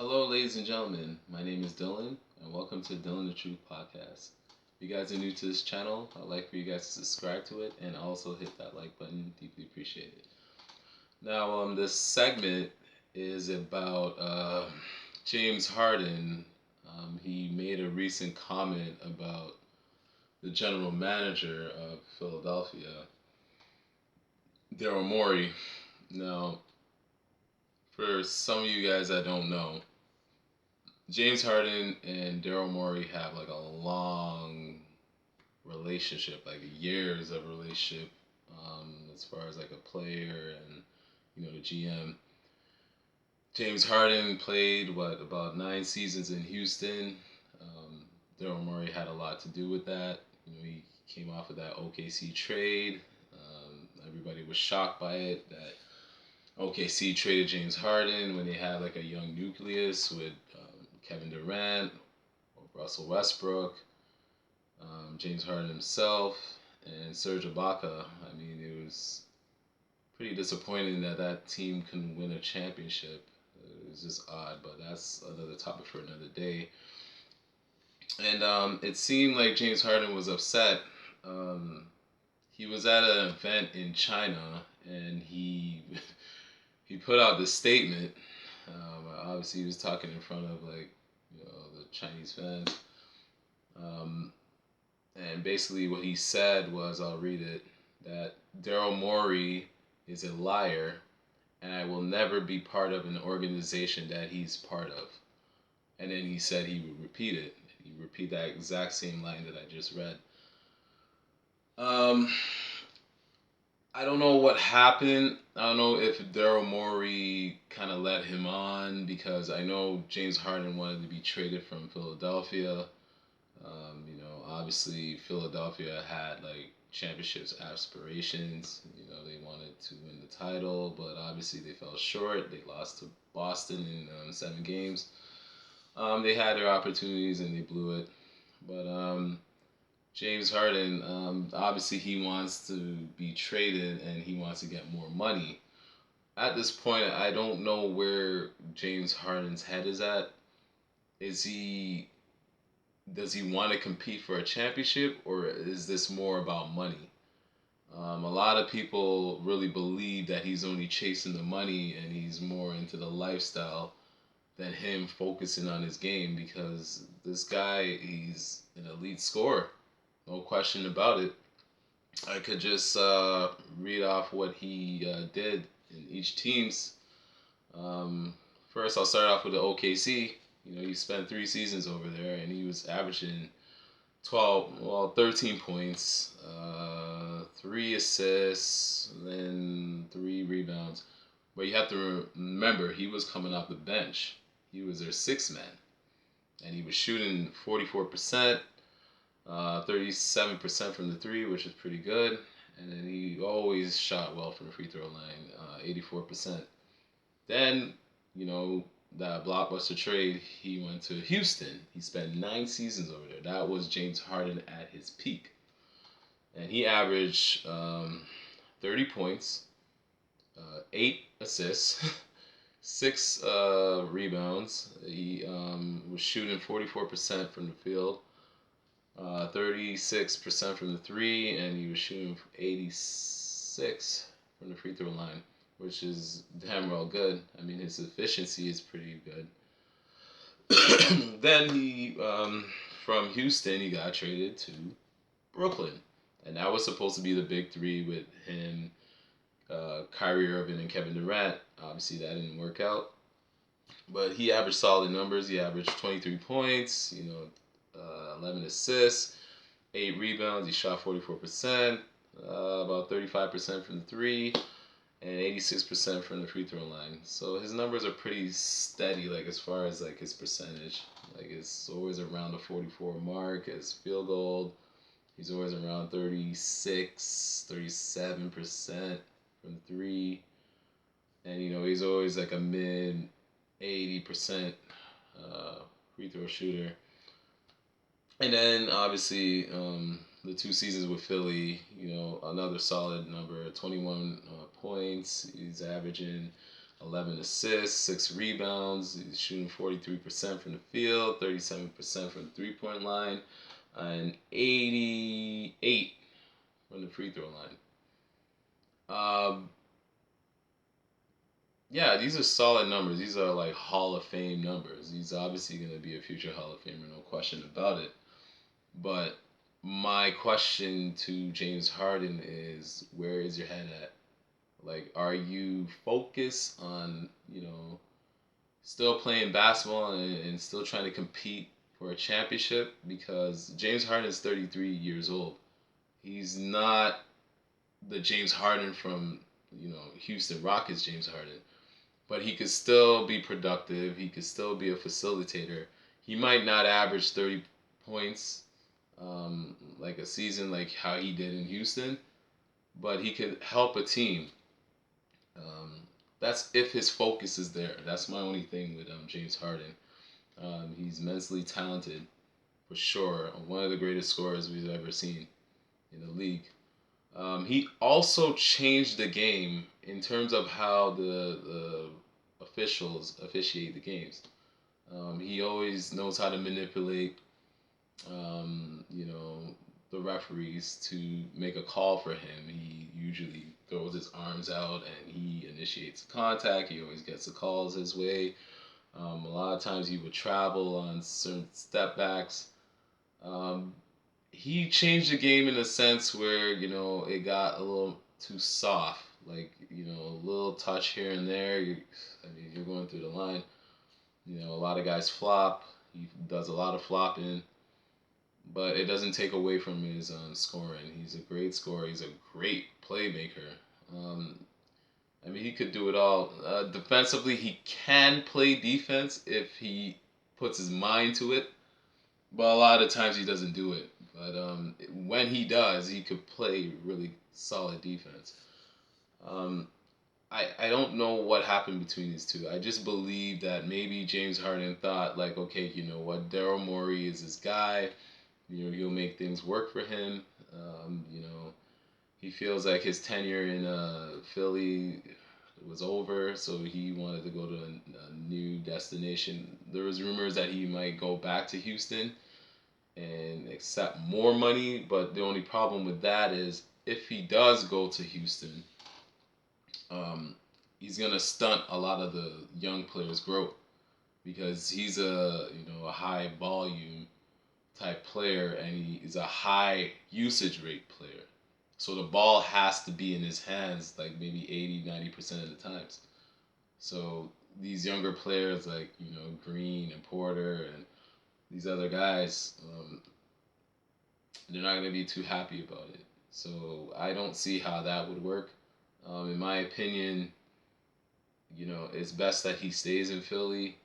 Hello, ladies and gentlemen. My name is Dylan, and welcome to Dylan the Truth Podcast. If you guys are new to this channel, I'd like for you guys to subscribe to it and also hit that like button. Deeply appreciate it. Now, this segment is about James Harden. He made a recent comment about the general manager of Philadelphia, Daryl Morey. Now, for some of you guys that don't know, James Harden and Daryl Morey have like a long relationship, like years of relationship, as far as like a player and the GM. James Harden played about 9 seasons in Houston. Daryl Morey had a lot to do with that. He came off of that OKC trade. Everybody was shocked by it that OKC traded James Harden when they had like a young nucleus with Kevin Durant, Russell Westbrook, James Harden himself, and Serge Ibaka. I mean, it was pretty disappointing that team couldn't win a championship. It was just odd, but that's another topic for another day. And it seemed like James Harden was upset. He was at an event in China, and he he put out this statement. Obviously, he was talking in front of the Chinese fans. And basically, what he said was, I'll read it, that Daryl Morey is a liar, and I will never be part of an organization that he's part of. And then he said he would repeat it. He would repeat that exact same line that I just read. I don't know what happened. I don't know if Daryl Morey kind of led him on, because I know James Harden wanted to be traded from Philadelphia. Obviously Philadelphia had like championships aspirations. They wanted to win the title, but obviously they fell short. They lost to Boston in 7 games. They had their opportunities and they blew it. But James Harden, obviously he wants to be traded and he wants to get more money. At this point, I don't know where James Harden's head is at. Does he want to compete for a championship, or is this more about money? A lot of people really believe that he's only chasing the money and he's more into the lifestyle than him focusing on his game, because this guy, he's an elite scorer. No question about it. I could just read off what he did in each team's. First, I'll start off with the OKC. He spent 3 seasons over there, and he was averaging 13 points, 3 assists, then 3 rebounds. But you have to remember, he was coming off the bench. He was their sixth man, and he was shooting 44%, 37% from the three, which is pretty good. And then he always shot well from the free throw line, 84%. Then, that blockbuster trade, he went to Houston. He spent 9 seasons over there. That was James Harden at his peak. And he averaged 30 points, 8 assists, 6 rebounds. He was shooting 44% from the field, 36% from the three, and he was shooting 86 from the free throw line, which is damn well good. I mean, his efficiency is pretty good. Then from Houston, he got traded to Brooklyn, and that was supposed to be the big three with him, Kyrie Irving, and Kevin Durant. Obviously, that didn't work out, but he averaged solid numbers. He averaged 23 points, 11 assists, 8 rebounds. He shot 44%, about 35% from the three, and 86% from the free throw line. So his numbers are pretty steady, like as far as like his percentage. Like it's always around the 44 mark. His field goal, he's always around 36, 37% from three. And he's always like a mid 80% free throw shooter. And then obviously the 2 seasons with Philly, another solid number, 21 points. He's averaging 11 assists, 6 rebounds. He's shooting 43% from the field, 37% from the 3-point line, and 88 from the free throw line. Yeah, these are solid numbers. These are like Hall of Fame numbers. He's obviously going to be a future Hall of Famer, no question about it. But my question to James Harden is, where is your head at? Like, are you focused on, still playing basketball and still trying to compete for a championship? Because James Harden is 33 years old. He's not the James Harden from, Houston Rockets James Harden. But he could still be productive. He could still be a facilitator. He might not average 30 points like a season like how he did in Houston, but he could help a team. Um, that's if his focus is there. That's my only thing with James Harden. He's immensely talented, for sure. One of the greatest scorers we've ever seen in the league. He also changed the game in terms of how the officials officiate the games. He always knows how to manipulate, you know, the referees to make a call for him. He usually throws his arms out and he initiates contact. He always gets the calls his way. A lot of times he would travel on certain step backs. Um, he changed the game in a sense where, it got a little too soft. Like, a little touch here and there. You're going through the line. A lot of guys flop. He does a lot of flopping, but it doesn't take away from his scoring. He's a great scorer. He's a great playmaker. Um, he could do it all. Defensively, he can play defense if he puts his mind to it, but a lot of times he doesn't do it. But when he does, he could play really solid defense. Um, I don't know what happened between these two. I just believe that maybe James Harden thought, like, okay, you know what, Daryl Morey is his guy. He'll make things work for him. He feels like his tenure in Philly was over, so he wanted to go to a new destination. There was rumors that he might go back to Houston and accept more money, but the only problem with that is if he does go to Houston, um, he's gonna stunt a lot of the young players' growth because he's a high volume type player and he is a high usage rate player. So the ball has to be in his hands like maybe 80-90% of the times. So these younger players like, Green and Porter and these other guys, they're not going to be too happy about it. So I don't see how that would work. In my opinion, it's best that he stays in Philly.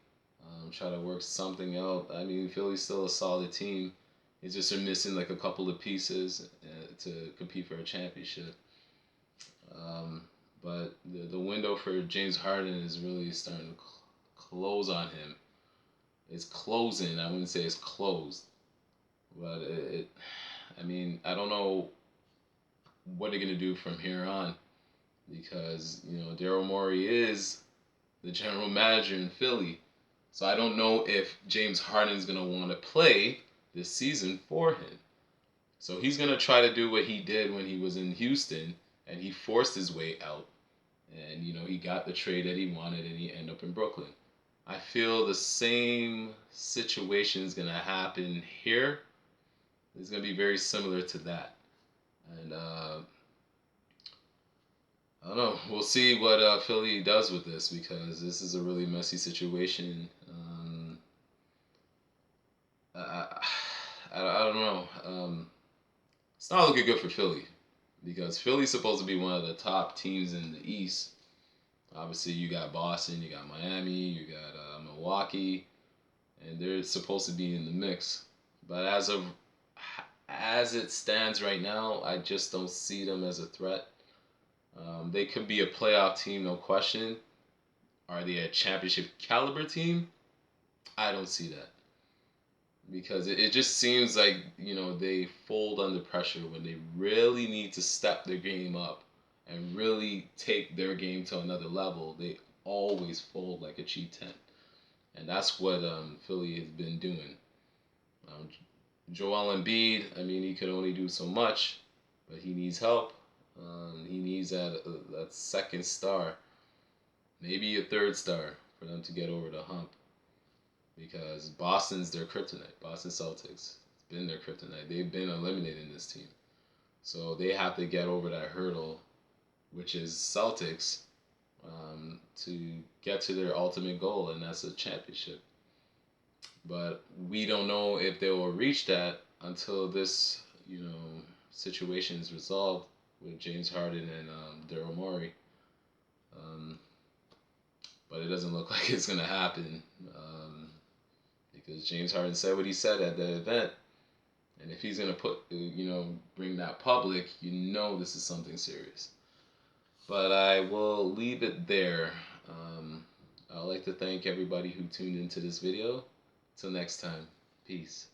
Try to work something out. Philly's still a solid team. It's just they're missing like a couple of pieces to compete for a championship. But the window for James Harden is really starting to close on him. It's closing. I wouldn't say it's closed, but I don't know what they're gonna do from here on because Daryl Morey is the general manager in Philly. So I don't know if James Harden's going to want to play this season for him. So he's going to try to do what he did when he was in Houston and he forced his way out. And, he got the trade that he wanted and he ended up in Brooklyn. I feel the same situation is going to happen here. It's going to be very similar to that. And I don't know. We'll see what Philly does with this because this is a really messy situation. I don't know. It's not looking good for Philly because Philly's supposed to be one of the top teams in the East. Obviously, you got Boston, you got Miami, you got Milwaukee, and they're supposed to be in the mix. But as it stands right now, I just don't see them as a threat. They could be a playoff team, no question. Are they a championship caliber team? I don't see that. Because it just seems like, they fold under pressure when they really need to step their game up and really take their game to another level. They always fold like a cheap tent. And that's what Philly has been doing. Um, Joel Embiid, I mean, he could only do so much, but he needs help. He needs that second star, maybe a third star, for them to get over the hump. Because Boston's their kryptonite. Boston Celtics, it's been their kryptonite. They've been eliminating this team. So they have to get over that hurdle, which is Celtics, to get to their ultimate goal, and that's a championship. But we don't know if they will reach that until this, situation is resolved with James Harden and Daryl Morey. Um, but it doesn't look like it's gonna happen because James Harden said what he said at the event, and if he's gonna bring that public, this is something serious. But I will leave it there. I'd like to thank everybody who tuned into this video. Till next time, peace.